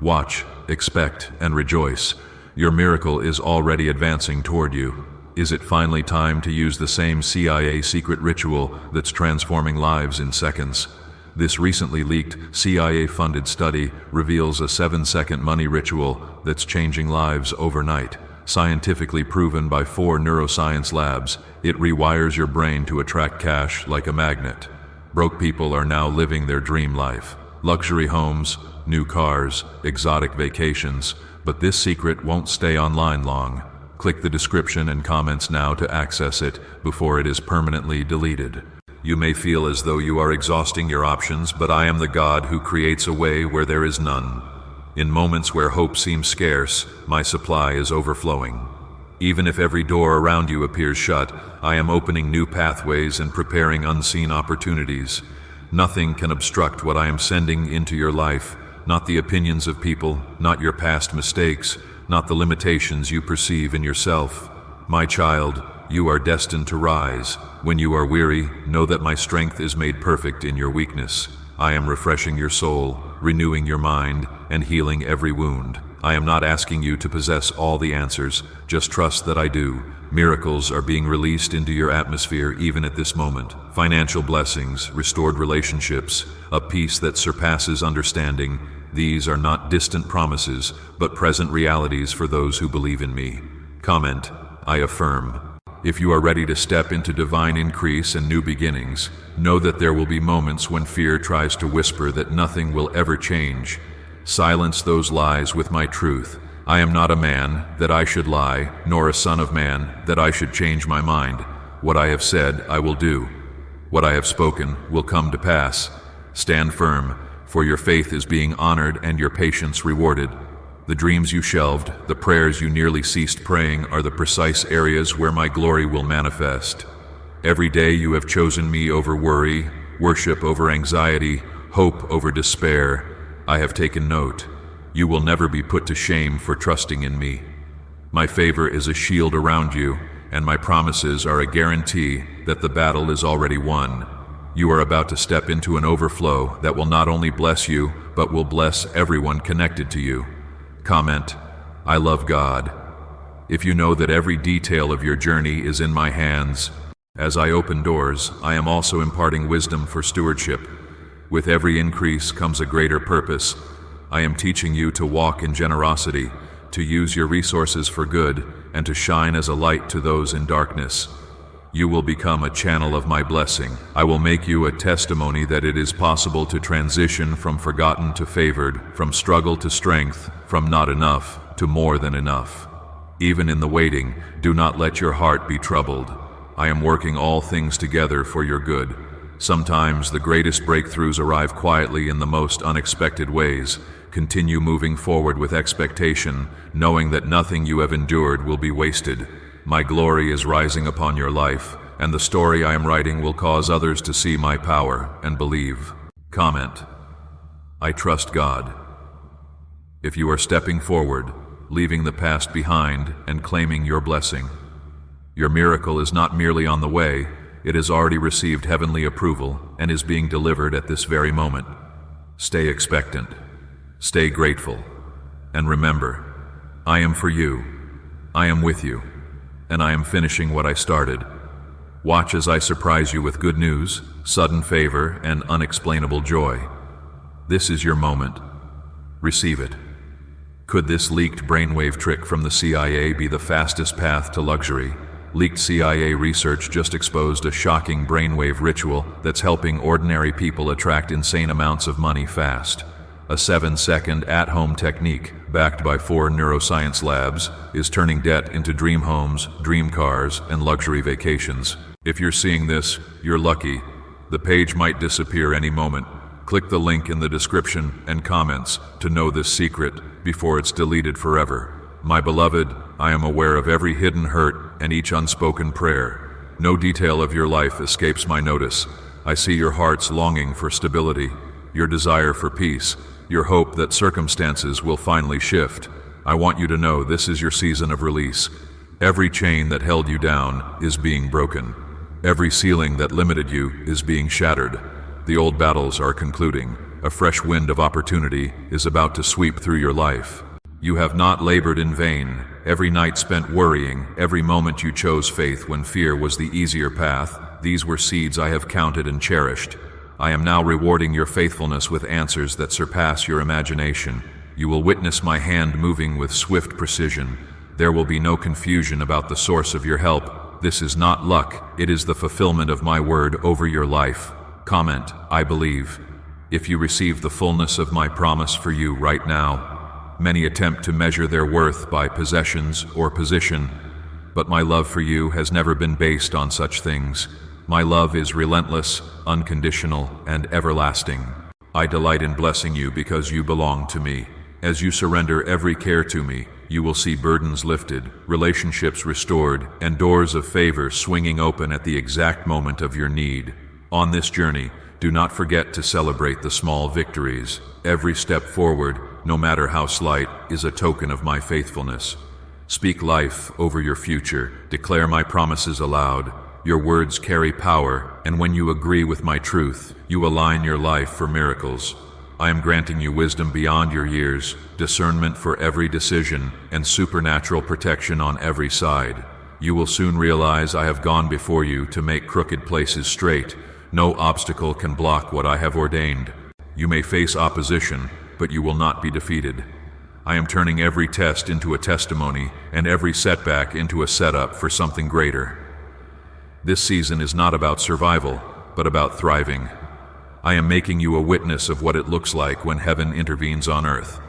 Watch, expect, and rejoice. Your miracle is already advancing toward you. Is it finally time to use the same CIA secret ritual that's transforming lives in seconds? This recently leaked CIA-funded study reveals a 7-second money ritual that's changing lives overnight. Scientifically proven by 4 neuroscience labs, it rewires your brain to attract cash like a magnet. Broke people are now living their dream life. Luxury homes, new cars, exotic vacations. But this secret won't stay online long. Click the description and comments now to access it before it is permanently deleted. You may feel as though you are exhausting your options, but I am the God who creates a way where there is none. In moments where hope seems scarce, my supply is overflowing. Even if every door around you appears shut, I am opening new pathways and preparing unseen opportunities. Nothing can obstruct what I am sending into your life. Not the opinions of people, not your past mistakes, not the limitations you perceive in yourself. My child, you are destined to rise. When you are weary, know that my strength is made perfect in your weakness. I am refreshing your soul, renewing your mind, and healing every wound. I am not asking you to possess all the answers, just trust that I do. Miracles are being released into your atmosphere even at this moment. Financial blessings, restored relationships, a peace that surpasses understanding. These are not distant promises, but present realities for those who believe in me. Comment, I affirm. If you are ready to step into divine increase and new beginnings, know that there will be moments when fear tries to whisper that nothing will ever change. Silence those lies with my truth. I am not a man that I should lie, nor a son of man that I should change my mind. What I have said, I will do. What I have spoken will come to pass. Stand firm, for your faith is being honored and your patience rewarded. The dreams you shelved, the prayers you nearly ceased praying are the precise areas where my glory will manifest. Every day you have chosen me over worry, worship over anxiety, hope over despair. I have taken note. You will never be put to shame for trusting in me. My favor is a shield around you, and my promises are a guarantee that the battle is already won. You are about to step into an overflow that will not only bless you, but will bless everyone connected to you. Comment, I love God. If you know that every detail of your journey is in my hands, as I open doors, I am also imparting wisdom for stewardship. With every increase comes a greater purpose. I am teaching you to walk in generosity, to use your resources for good, and to shine as a light to those in darkness. You will become a channel of my blessing. I will make you a testimony that it is possible to transition from forgotten to favored, from struggle to strength, from not enough to more than enough. Even in the waiting, do not let your heart be troubled. I am working all things together for your good. Sometimes the greatest breakthroughs arrive quietly in the most unexpected ways. Continue moving forward with expectation, knowing that nothing you have endured will be wasted. My glory is rising upon your life, and the story I am writing will cause others to see my power and believe. Comment, I trust God. If you are stepping forward, leaving the past behind and claiming your blessing, your miracle is not merely on the way, it has already received heavenly approval and is being delivered at this very moment. Stay expectant, stay grateful, and remember, I am for you, I am with you, and I am finishing what I started. Watch as I surprise you with good news, sudden favor, and unexplainable joy. This is your moment. Receive it. Could this leaked brainwave trick from the CIA be the fastest path to luxury? Leaked CIA research just exposed a shocking brainwave ritual that's helping ordinary people attract insane amounts of money fast. A 7-second at-home technique, backed by 4 neuroscience labs, is turning debt into dream homes, dream cars, and luxury vacations. If you're seeing this, you're lucky. The page might disappear any moment. Click the link in the description and comments to know this secret before it's deleted forever. My beloved, I am aware of every hidden hurt and each unspoken prayer. No detail of your life escapes my notice. I see your heart's longing for stability, your desire for peace, your hope that circumstances will finally shift. I want you to know this is your season of release. Every chain that held you down is being broken. Every ceiling that limited you is being shattered. The old battles are concluding. A fresh wind of opportunity is about to sweep through your life. You have not labored in vain. Every night spent worrying, every moment you chose faith when fear was the easier path, these were seeds I have counted and cherished. I am now rewarding your faithfulness with answers that surpass your imagination. You will witness my hand moving with swift precision. There will be no confusion about the source of your help. This is not luck, it is the fulfillment of my word over your life. Comment, I believe. If you receive the fullness of my promise for you right now, many attempt to measure their worth by possessions or position, but my love for you has never been based on such things. My love is relentless, unconditional, and everlasting. I delight in blessing you because you belong to me. As you surrender every care to me, you will see burdens lifted, relationships restored, and doors of favor swinging open at the exact moment of your need. On this journey, do not forget to celebrate the small victories. Every step forward, no matter how slight, is a token of my faithfulness. Speak life over your future. Declare my promises aloud. Your words carry power, and when you agree with my truth, you align your life for miracles. I am granting you wisdom beyond your years, discernment for every decision, and supernatural protection on every side. You will soon realize I have gone before you to make crooked places straight. No obstacle can block what I have ordained. You may face opposition, but you will not be defeated. I am turning every test into a testimony and every setback into a setup for something greater. This season is not about survival, but about thriving. I am making you a witness of what it looks like when heaven intervenes on earth.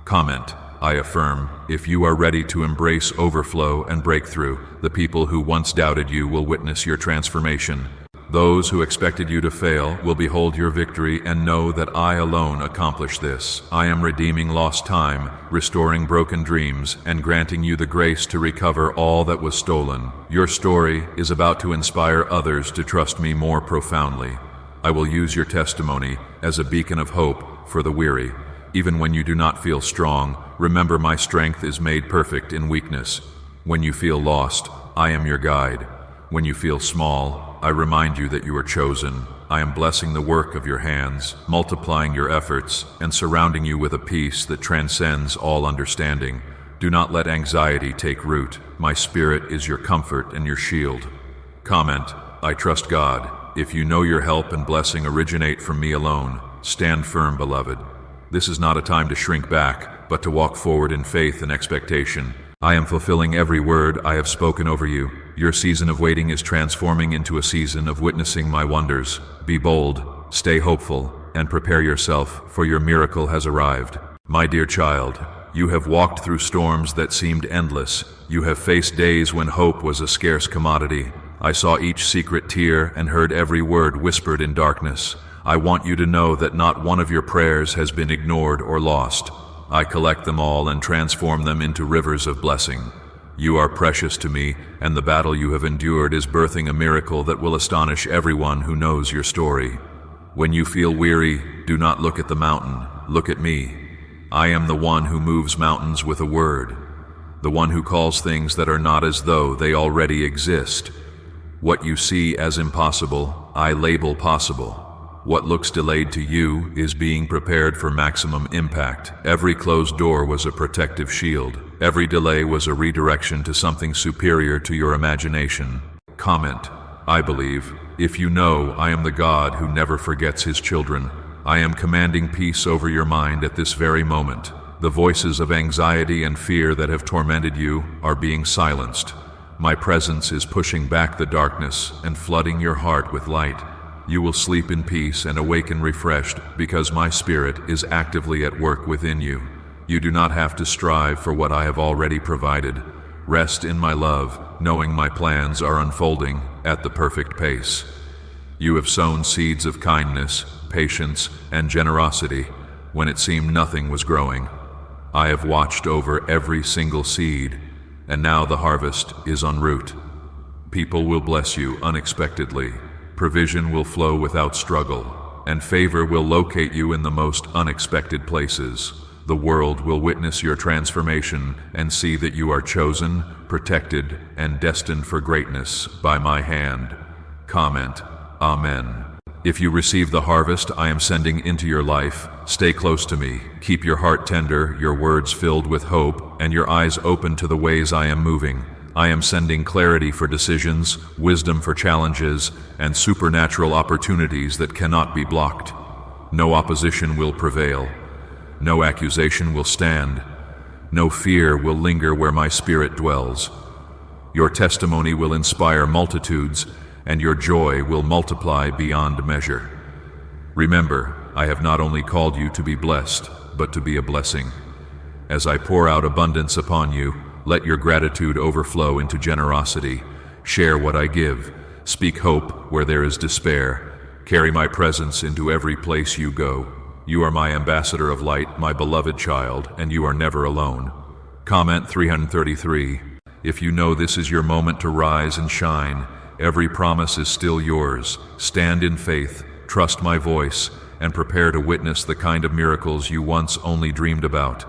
Comment, I affirm, if you are ready to embrace overflow and breakthrough, the people who once doubted you will witness your transformation. Those who expected you to fail will behold your victory and know that I alone accomplished this. I am redeeming lost time, restoring broken dreams, and granting you the grace to recover all that was stolen. Your story is about to inspire others to trust me more profoundly. I will use your testimony as a beacon of hope for the weary. Even when you do not feel strong, remember my strength is made perfect in weakness. When you feel lost, I am your guide. When you feel small, I remind you that you are chosen. I am blessing the work of your hands, multiplying your efforts, and surrounding you with a peace that transcends all understanding. Do not let anxiety take root. My spirit is your comfort and your shield. Comment, I trust God. If you know your help and blessing originate from me alone, stand firm, beloved. This is not a time to shrink back, but to walk forward in faith and expectation. I am fulfilling every word I have spoken over you. Your season of waiting is transforming into a season of witnessing my wonders. Be bold, stay hopeful, and prepare yourself, for your miracle has arrived. My dear child, you have walked through storms that seemed endless. You have faced days when hope was a scarce commodity. I saw each secret tear and heard every word whispered in darkness. I want you to know that not one of your prayers has been ignored or lost. I collect them all and transform them into rivers of blessing. You are precious to me, and the battle you have endured is birthing a miracle that will astonish everyone who knows your story. When you feel weary, do not look at the mountain, look at me. I am the one who moves mountains with a word, the one who calls things that are not as though they already exist. What you see as impossible, I label possible. What looks delayed to you is being prepared for maximum impact. Every closed door was a protective shield. Every delay was a redirection to something superior to your imagination. Comment, I believe, if you know I am the God who never forgets his children. I am commanding peace over your mind at this very moment. The voices of anxiety and fear that have tormented you are being silenced. My presence is pushing back the darkness and flooding your heart with light. You will sleep in peace and awaken refreshed because my spirit is actively at work within you. You do not have to strive for what I have already provided. Rest in my love, knowing my plans are unfolding at the perfect pace. You have sown seeds of kindness, patience, and generosity when it seemed nothing was growing. I have watched over every single seed, and now the harvest is en route. People will bless you unexpectedly. Provision will flow without struggle, and favor will locate you in the most unexpected places. The world will witness your transformation and see that you are chosen, protected, and destined for greatness by my hand. Comment, Amen. If you receive the harvest I am sending into your life, stay close to me. Keep your heart tender, your words filled with hope, and your eyes open to the ways I am moving. I am sending clarity for decisions, wisdom for challenges, and supernatural opportunities that cannot be blocked. No opposition will prevail. No accusation will stand. No fear will linger where my spirit dwells. Your testimony will inspire multitudes, and your joy will multiply beyond measure. Remember, I have not only called you to be blessed, but to be a blessing. As I pour out abundance upon you, let your gratitude overflow into generosity. Share what I give. Speak hope where there is despair. Carry my presence into every place you go. You are my ambassador of light, my beloved child, and you are never alone. Comment 333. If you know this is your moment to rise and shine, every promise is still yours. Stand in faith, trust my voice, and prepare to witness the kind of miracles you once only dreamed about.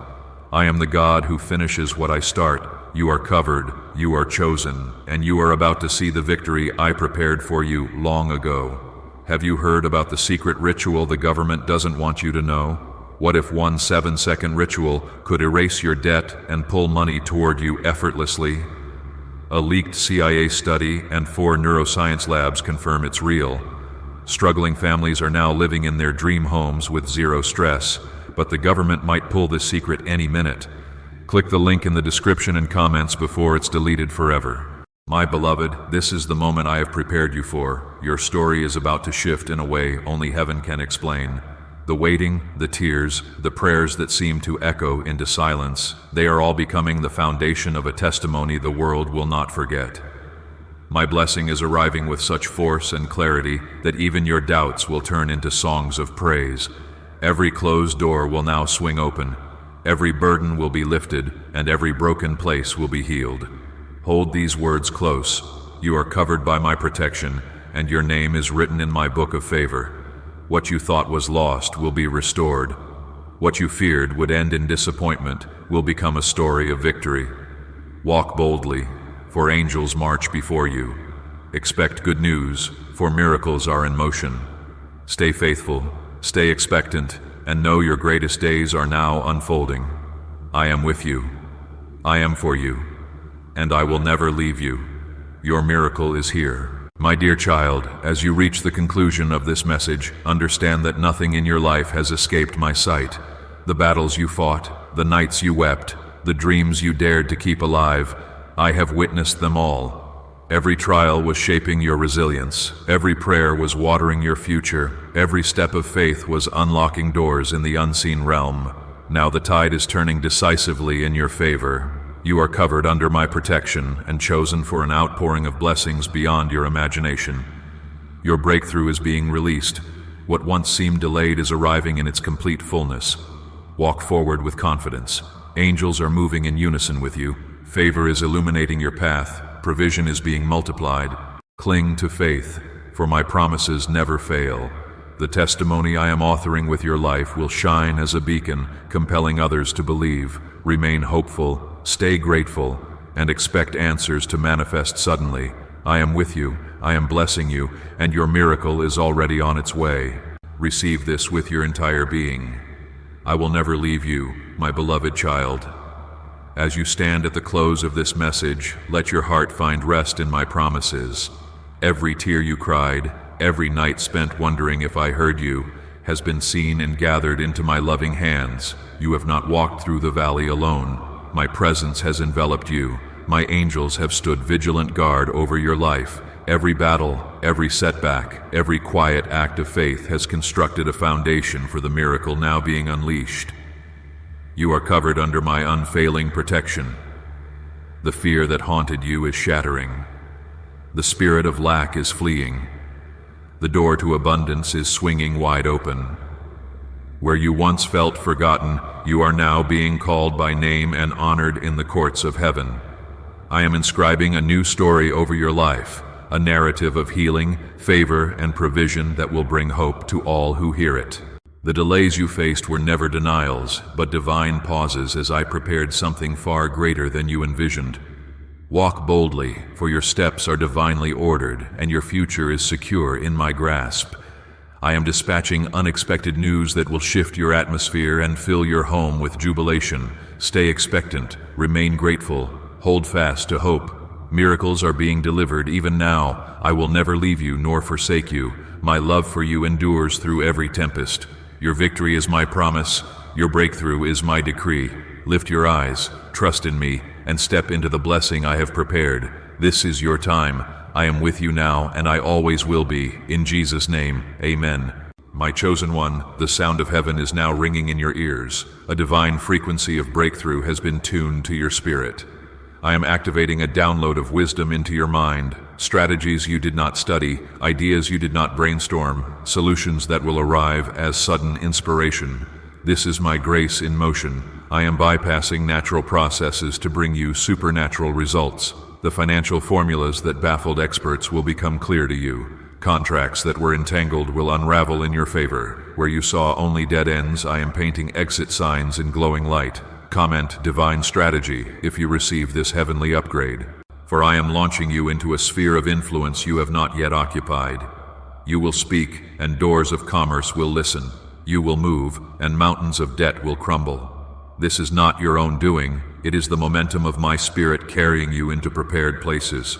I am the God who finishes what I start. You are covered, you are chosen, and you are about to see the victory I prepared for you long ago. Have you heard about the secret ritual the government doesn't want you to know? What if one 7-second ritual could erase your debt and pull money toward you effortlessly? A leaked CIA study and 4 neuroscience labs confirm it's real. Struggling families are now living in their dream homes with zero stress, but the government might pull this secret any minute. Click the link in the description and comments before it's deleted forever. My beloved, this is the moment I have prepared you for. Your story is about to shift in a way only heaven can explain. The waiting, the tears, the prayers that seem to echo into silence, they are all becoming the foundation of a testimony the world will not forget. My blessing is arriving with such force and clarity that even your doubts will turn into songs of praise. Every closed door will now swing open. Every burden will be lifted, and every broken place will be healed. Hold these words close. You are covered by my protection, and your name is written in my book of favor. What you thought was lost will be restored. What you feared would end in disappointment will become a story of victory. Walk boldly, for angels march before you. Expect good news, for miracles are in motion. Stay faithful, stay expectant, and know your greatest days are now unfolding. I am with you. I am for you. And I will never leave you. Your miracle is here. My dear child, as you reach the conclusion of this message, understand that nothing in your life has escaped my sight. The battles you fought, the nights you wept, the dreams you dared to keep alive, I have witnessed them all. Every trial was shaping your resilience. Every prayer was watering your future. Every step of faith was unlocking doors in the unseen realm. Now the tide is turning decisively in your favor. You are covered under my protection and chosen for an outpouring of blessings beyond your imagination. Your breakthrough is being released. What once seemed delayed is arriving in its complete fullness. Walk forward with confidence. Angels are moving in unison with you. Favor is illuminating your path. Provision is being multiplied. Cling to faith, for my promises never fail. The testimony I am authoring with your life will shine as a beacon, compelling others to believe. Remain hopeful. Stay grateful, and expect answers to manifest suddenly. I am with you, I am blessing you, and your miracle is already on its way. Receive this with your entire being. I will never leave you, my beloved child. As you stand at the close of this message, let your heart find rest in my promises. Every tear you cried, every night spent wondering if I heard you, has been seen and gathered into my loving hands. You have not walked through the valley alone. My presence has enveloped you. My angels have stood vigilant guard over your life. Every battle, every setback, every quiet act of faith has constructed a foundation for the miracle now being unleashed. You are covered under my unfailing protection. The fear that haunted you is shattering. The spirit of lack is fleeing. The door to abundance is swinging wide open. Where you once felt forgotten, you are now being called by name and honored in the courts of heaven. I am inscribing a new story over your life, a narrative of healing, favor, and provision that will bring hope to all who hear it. The delays you faced were never denials, but divine pauses as I prepared something far greater than you envisioned. Walk boldly, for your steps are divinely ordered, and your future is secure in my grasp. I am dispatching unexpected news that will shift your atmosphere and fill your home with jubilation. Stay expectant, remain grateful, hold fast to hope. Miracles are being delivered even now. I will never leave you nor forsake you. My love for you endures through every tempest. Your victory is my promise. Your breakthrough is my decree. Lift your eyes, trust in me, and step into the blessing I have prepared. This is your time. I am with you now, and I always will be. In Jesus' name, amen. My chosen one, the sound of heaven is now ringing in your ears. A divine frequency of breakthrough has been tuned to your spirit. I am activating a download of wisdom into your mind, strategies you did not study, ideas you did not brainstorm, solutions that will arrive as sudden inspiration. This is my grace in motion. I am bypassing natural processes to bring you supernatural results. The financial formulas that baffled experts will become clear to you. Contracts that were entangled will unravel in your favor. Where you saw only dead ends, I am painting exit signs in glowing light. Comment divine strategy if you receive this heavenly upgrade. For I am launching you into a sphere of influence you have not yet occupied. You will speak, and doors of commerce will listen. You will move, and mountains of debt will crumble. This is not your own doing, it is the momentum of my spirit carrying you into prepared places.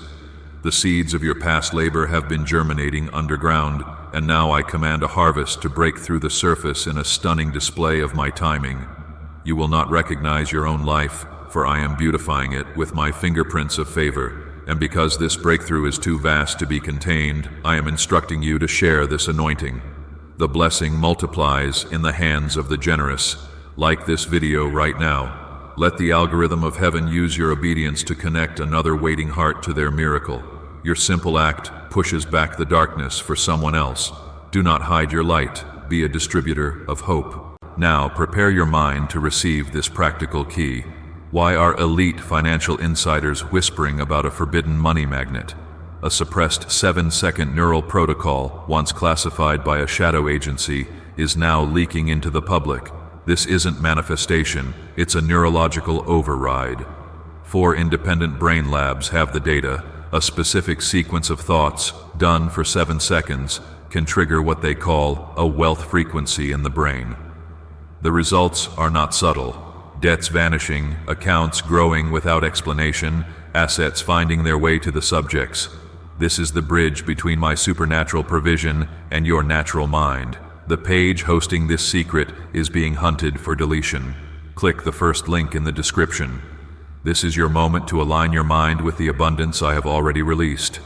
The seeds of your past labor have been germinating underground, and now I command a harvest to break through the surface in a stunning display of my timing. You will not recognize your own life, for I am beautifying it with my fingerprints of favor. And because this breakthrough is too vast to be contained, I am instructing you to share this anointing. The blessing multiplies in the hands of the generous. Like this video right now. Let the algorithm of heaven use your obedience to connect another waiting heart to their miracle. Your simple act pushes back the darkness for someone else. Do not hide your light. Be a distributor of hope. Now prepare your mind to receive this practical key. Why are elite financial insiders whispering about a forbidden money magnet? A suppressed 7-second neural protocol, once classified by a shadow agency, is now leaking into the public. This isn't manifestation, it's a neurological override. 4 independent brain labs have the data. A specific sequence of thoughts, done for 7 seconds, can trigger what they call a wealth frequency in the brain. The results are not subtle. Debts vanishing, accounts growing without explanation, assets finding their way to the subjects. This is the bridge between my supernatural provision and your natural mind. The page hosting this secret is being hunted for deletion. Click the first link in the description. This is your moment to align your mind with the abundance I have already released.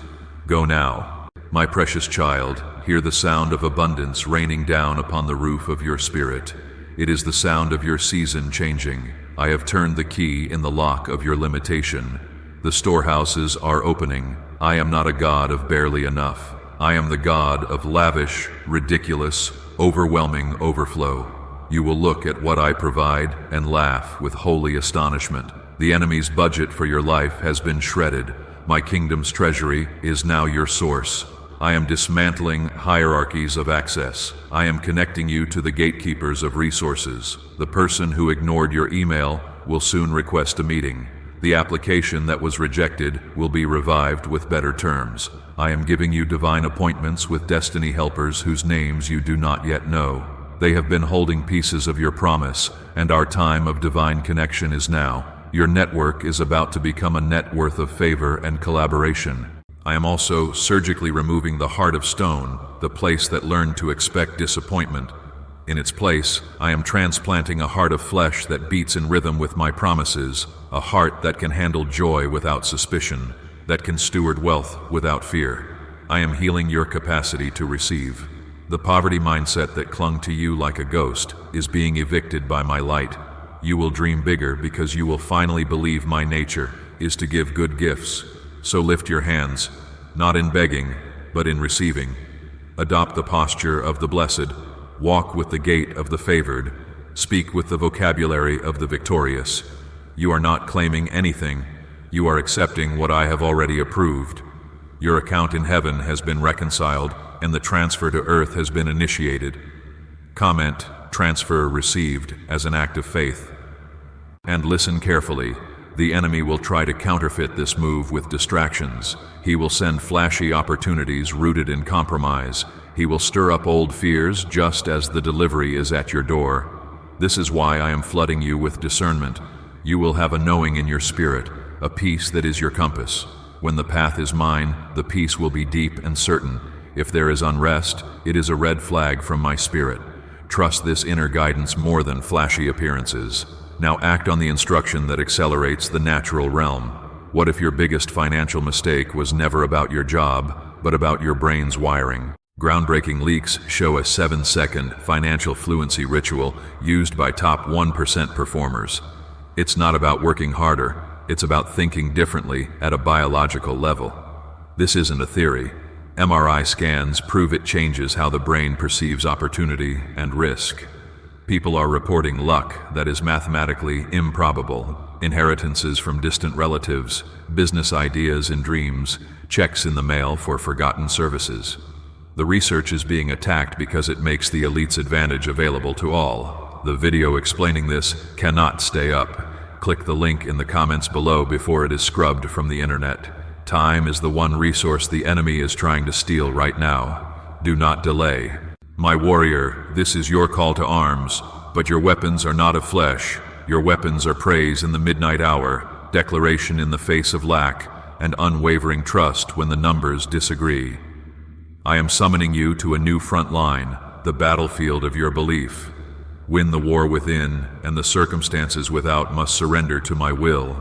Go now. My precious child, hear the sound of abundance raining down upon the roof of your spirit. It is the sound of your season changing. I have turned the key in the lock of your limitation. The storehouses are opening. I am not a God of barely enough. I am the God of lavish, ridiculous, overwhelming overflow. You will look at what I provide and laugh with holy astonishment. The enemy's budget for your life has been shredded. My kingdom's treasury is now your source. I am dismantling hierarchies of access. I am connecting you to the gatekeepers of resources. The person who ignored your email will soon request a meeting. The application that was rejected will be revived with better terms. I am giving you divine appointments with destiny helpers whose names you do not yet know. They have been holding pieces of your promise, and our time of divine connection is now. Your network is about to become a net worth of favor and collaboration. I am also surgically removing the heart of stone, the place that learned to expect disappointment. In its place, I am transplanting a heart of flesh that beats in rhythm with my promises, a heart that can handle joy without suspicion, that can steward wealth without fear. I am healing your capacity to receive. The poverty mindset that clung to you like a ghost is being evicted by my light. You will dream bigger because you will finally believe my nature is to give good gifts. So lift your hands, not in begging, but in receiving. Adopt the posture of the blessed. Walk with the gait of the favored. Speak with the vocabulary of the victorious. You are not claiming anything. You are accepting what I have already approved. Your account in heaven has been reconciled, and the transfer to earth has been initiated. Comment, transfer received, as an act of faith. And listen carefully. The enemy will try to counterfeit this move with distractions. He will send flashy opportunities rooted in compromise. He will stir up old fears just as the delivery is at your door. This is why I am flooding you with discernment. You will have a knowing in your spirit, a peace that is your compass. When the path is mine, the peace will be deep and certain. If there is unrest, it is a red flag from my spirit. Trust this inner guidance more than flashy appearances. Now act on the instruction that accelerates the natural realm. What if your biggest financial mistake was never about your job, but about your brain's wiring? Groundbreaking leaks show a 7-second financial fluency ritual used by top 1% performers. It's not about working harder, it's about thinking differently at a biological level. This isn't a theory. MRI scans prove it changes how the brain perceives opportunity and risk. People are reporting luck that is mathematically improbable, inheritances from distant relatives, business ideas in dreams, checks in the mail for forgotten services. The research is being attacked because it makes the elite's advantage available to all. The video explaining this cannot stay up. Click the link in the comments below before it is scrubbed from the internet. Time is the one resource the enemy is trying to steal right now. Do not delay. My warrior, this is your call to arms, but your weapons are not of flesh. Your weapons are praise in the midnight hour, declaration in the face of lack, and unwavering trust when the numbers disagree. I am summoning you to a new front line, the battlefield of your belief. Win the war within, and the circumstances without must surrender to my will.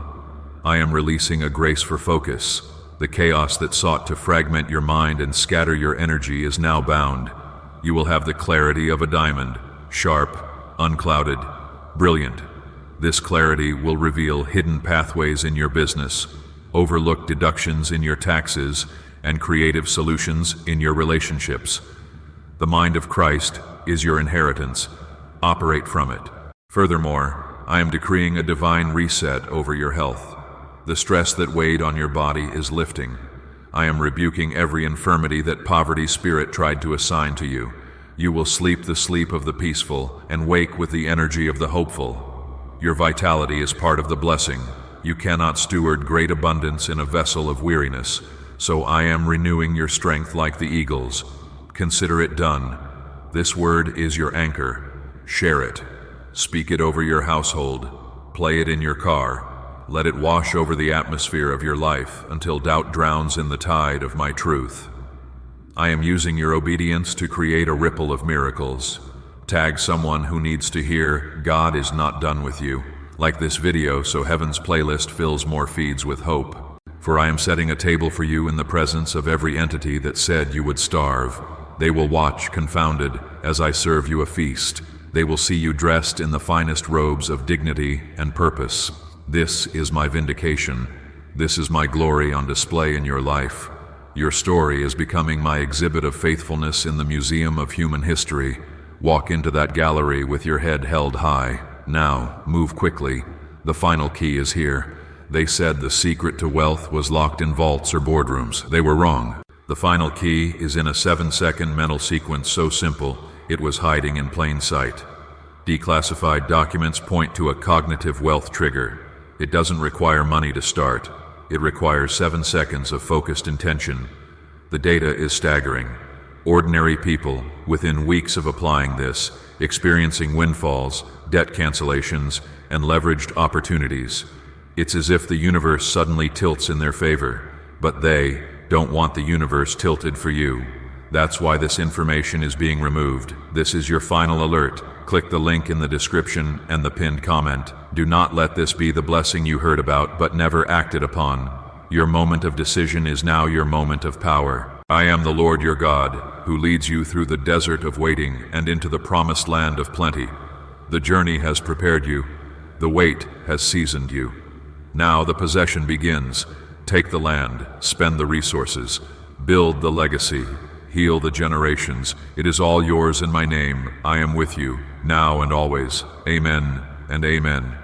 I am releasing a grace for focus. The chaos that sought to fragment your mind and scatter your energy is now bound. You will have the clarity of a diamond, sharp, unclouded, brilliant. This clarity will reveal hidden pathways in your business, overlooked deductions in your taxes, and creative solutions in your relationships. The mind of Christ is your inheritance. Operate from it. Furthermore, I am decreeing a divine reset over your health. The stress that weighed on your body is lifting. I am rebuking every infirmity that poverty spirit tried to assign to you. You will sleep the sleep of the peaceful and wake with the energy of the hopeful. Your vitality is part of the blessing. You cannot steward great abundance in a vessel of weariness, so I am renewing your strength like the eagles. Consider it done. This word is your anchor. Share it. Speak it over your household. Play it in your car. Let it wash over the atmosphere of your life until doubt drowns in the tide of my truth. I am using your obedience to create a ripple of miracles. Tag someone who needs to hear, God is not done with you. Like this video, so heaven's playlist fills more feeds with hope. For I am setting a table for you in the presence of every entity that said you would starve. They will watch, confounded, as I serve you a feast. They will see you dressed in the finest robes of dignity and purpose. This is my vindication. This is my glory on display in your life. Your story is becoming my exhibit of faithfulness in the museum of human history. Walk into that gallery with your head held high. Now, move quickly. The final key is here. They said the secret to wealth was locked in vaults or boardrooms. They were wrong. The final key is in a 7-second mental sequence so simple, it was hiding in plain sight. Declassified documents point to a cognitive wealth trigger. It doesn't require money to start. It requires 7 seconds of focused intention. The data is staggering. Ordinary people, within weeks of applying this, experiencing windfalls, debt cancellations, and leveraged opportunities. It's as if the universe suddenly tilts in their favor, but they don't want the universe tilted for you. That's why this information is being removed. This is your final alert. Click the link in the description and the pinned comment. Do not let this be the blessing you heard about but never acted upon. Your moment of decision is now your moment of power. I am the Lord your God, who leads you through the desert of waiting and into the promised land of plenty. The journey has prepared you. The wait has seasoned you. Now the possession begins. Take the land, spend the resources, build the legacy, heal the generations. It is all yours in my name. I am with you, now and always. Amen and amen.